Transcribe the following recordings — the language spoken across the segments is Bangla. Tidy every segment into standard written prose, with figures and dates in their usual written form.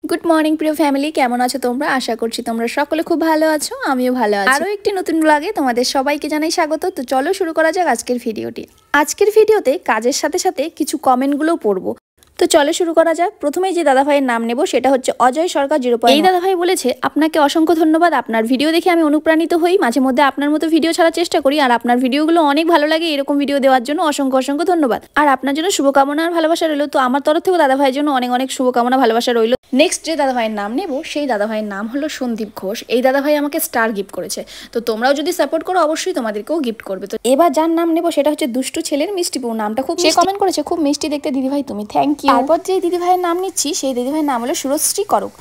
গুড মর্নিং প্রিয় ফ্যামিলি, কেমন আছো তোমরা? আশা করছি তোমরা সকলে খুব ভালো আছো, আমিও ভালো আছি। আরও একটি নতুন ব্লগে তোমাদের সবাইকে জানাই স্বাগত। তো চলো শুরু করা যাক আজকের ভিডিওটি। আজকের ভিডিওতে কাজের সাথে সাথে কিছু কমেন্টগুলোও পড়বো। তো চলো শুরু করা যাক। প্রথমেই যে দাদাভাইয়ের নাম নেব সেটা হচ্ছে অজয় সরকার 0.1। এই দাদাভাই বলেছে, আপনাকে অসংখ্য ধন্যবাদ। আপনার ভিডিও দেখে আমি অনুপ্রাণিত হই, মাঝে মধ্যে আপনার মতো ভিডিও ছাড়ার চেষ্টা করি, আর আপনার ভিডিওগুলো অনেক ভালো লাগে। এরকম ভিডিও দেওয়ার জন্য অসংখ্য অসংখ্য ধন্যবাদ। আর আপনার জন্য শুভকামনা আর ভালোবাসা রইল। তো আমার তরফ থেকে দাদাভাইয়ের জন্য অনেক অনেক শুভকামনা ভালোবাসা রইল। নেক্সট যে দাদাভাইয়ের নাম নেব সেই দাদাভাইয়ের নাম হলো সন্দীপ ঘোষ। এই দাদাভাই আমাকে স্টার গিফট করেছে। তো তোমরাও যদি সাপোর্ট করো অবশ্যই তোমাদেরকেও গিফট করবে। তো এবার যার নাম নেব সেটা হচ্ছে দুষ্টু ছেলের মিষ্টিপু। নামটা খুব, সে কমেন্ট করেছে খুব মিষ্টি দেখতে দিদিভাই তুমি, থ্যাংক ইউ। তারপর যে দিদিভাইয়ের নাম নিচ্ছি সেই দিদিভাইয়ের নাম হলো সুরশ্রী করক।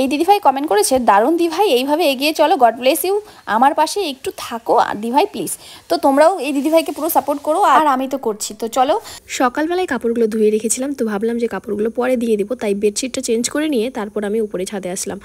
এই দিদিভাই কমেন্ট করেছে, দারুণ দিভাই, এইভাবে এগিয়ে চলো, গড ব্লেস ইউ, আমার পাশে একটু থাকো আর দিভাই প্লিজ। তো তোমরাও এই দিদিভাইকে পুরো সাপোর্ট করো, আর আমি তো করছি। তো চলো, সকালবেলায় কাপড়গুলো ধুয়ে রেখেছিলাম, তো ভাবলাম যে কাপড়গুলো পরে দিয়ে দেবো, তাই বেডশিটটা চেঞ্জ করে নিয়ে তারপর আমি উপরে ছাদে আসলাম।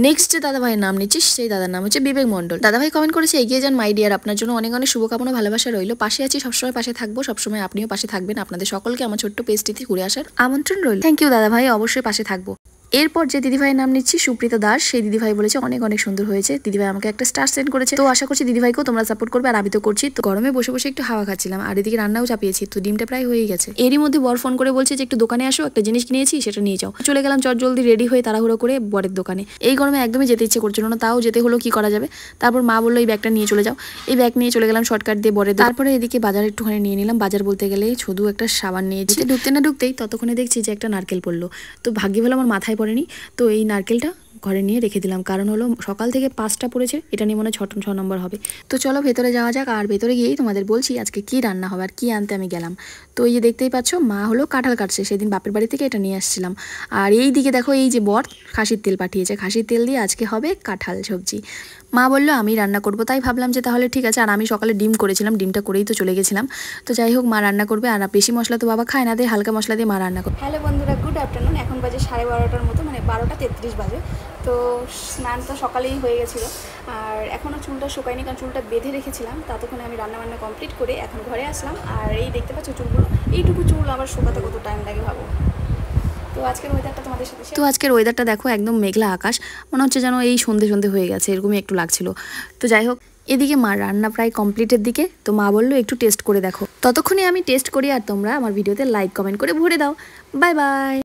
নেক্সট যে দাদাভাইয়ের নাম নিচ্ছিস সেই দাদার নাম হচ্ছে বিবেক মণ্ডল। দাদাভাই কমেন্ট করেছে, এগিয়ে যান মাই ডিয়ার, আপনার জন্য অনেক অনেক শুভকামনা ভালোবাসা রইল। পাশে আছি, সবসময় পাশে থাকবো, সবসময় আপনিও পাশে থাকবেন। আপনাদের সকলকে আমার ছোট্ট পেজটিতে ঘুরে আসার আমন্ত্রণ রইল। থ্যাংক ইউ দাদাভাই, অবশ্যই পাশে থাকবো। এরপর যে দিদিভাইয়ের নাম নিচ্ছি সুপ্রিতা দাস। সেই দিদিভাই বলেছে অনেক অনেক সুন্দর হয়েছে। দিদিভাই আমাকে একটা স্টার সেন্ড করেছে। তো আশা করছি দিদিভাইকেও তোমরা সাপোর্ট করবে, আর আমি তো করছি। তো গরমে বসে বসে একটু হাওয়া খাচ্ছিলাম, আর এদিকে রান্নাও চাপিয়েছি। তো ডিমটা প্রায় হয়ে গেছে। এরই মধ্যে বর ফোন করে বলছে যে একটু দোকানে আসো, একটা জিনিস কিনেছি সেটা নিয়ে যাও। চলে গেলাম চট জলদি রেডি হয়ে তাড়াহুড়ো করে বরের দোকানে। এই গরমে একদমই যেতে ইচ্ছে করছিল না, তাও যেতে হলো, কি করা যাবে। তারপর মা বললো এই ব্যাগটা নিয়ে চলে যাও। এই ব্যাগ নিয়ে চলে গেলাম শর্টকাট দিয়ে বরের। তারপরে এদিকে বাজার একটুখানি নিয়ে নিলাম। বাজার বলতে গেলে শুধু একটা সাবান নিয়েছি। ঢুকতে না ঢুকতেই ততক্ষণে দেখছি যে একটা নারকেল পড়লো। তো ভাগ্যি ভালো আমার মাথায় পড়েনি। তো এই নারকেলটা ঘরে নিয়ে রেখে দিলাম, কারণ হলো সকাল থেকে 5টা পড়েছে, এটা নিয়ে মনে হয় 6 নম্বর হবে। তো চলো ভেতরে যাওয়া যাক, আর ভেতরে গিয়েই তোমাদের বলছি আজকে কি রান্না হবে আর কি আনতে আমি গেলাম। তো এই যে দেখতেই পাচ্ছ, মা হলো কাঁঠাল কাটছে, সেদিন বাপের বাড়ি থেকে এটা নিয়ে আসছিলাম। আর এই দিকে দেখো, এই যে বর খাসির তেল পাঠিয়েছে, খাসির তেল দিয়ে আজকে হবে কাঁঠাল সবজি। মা বললো আমি রান্না করবো, তাই ভাবলাম যে তাহলে ঠিক আছে। আর আমি সকালে ডিম করেছিলাম, ডিমটা করেই তো চলে গেছিলাম। তো যাই হোক, মা রান্না করবে, আর বেশি মশলা তো বাবা খায় না, দিয়ে হালকা মশলা দিয়ে মা রান্না করবে। হ্যালো বন্ধুরা, গুড আফটারনুন। এখন বাজে 12:30টার মতো, মানে 12:33 বাজে। তো স্নান তো সকালেই হয়ে গেছিলো, আর এখনও চুলটা শুকায়নি, কারণ চুলটা বেঁধে রেখেছিলাম। ততক্ষণে আমি রান্নাবান্না কমপ্লিট করে এখন ঘরে আসলাম। আর এই দেখতে পাচ্ছ চুলগুলো, এইটুকু চুল আবার শুকাতে কত টাইম লাগে ভাবো। তো আজকের ওয়েদারটা তোমাদের সাথে, তো আজকের ওয়েদারটা দেখো, একদম মেঘলা আকাশ, মনে হচ্ছে যেন এই সন্ধে সন্ধে হয়ে গেছে, এরকমই একটু লাগছিল। তো যাই হোক, এদিকে মা রান্না প্রায় কমপ্লিটের দিকে। তো মা বললো একটু টেস্ট করে দেখো। ততক্ষণে আমি টেস্ট করি, আর তোমরা আমার ভিডিওতে লাইক কমেন্ট করে ভরে দাও। Bye bye.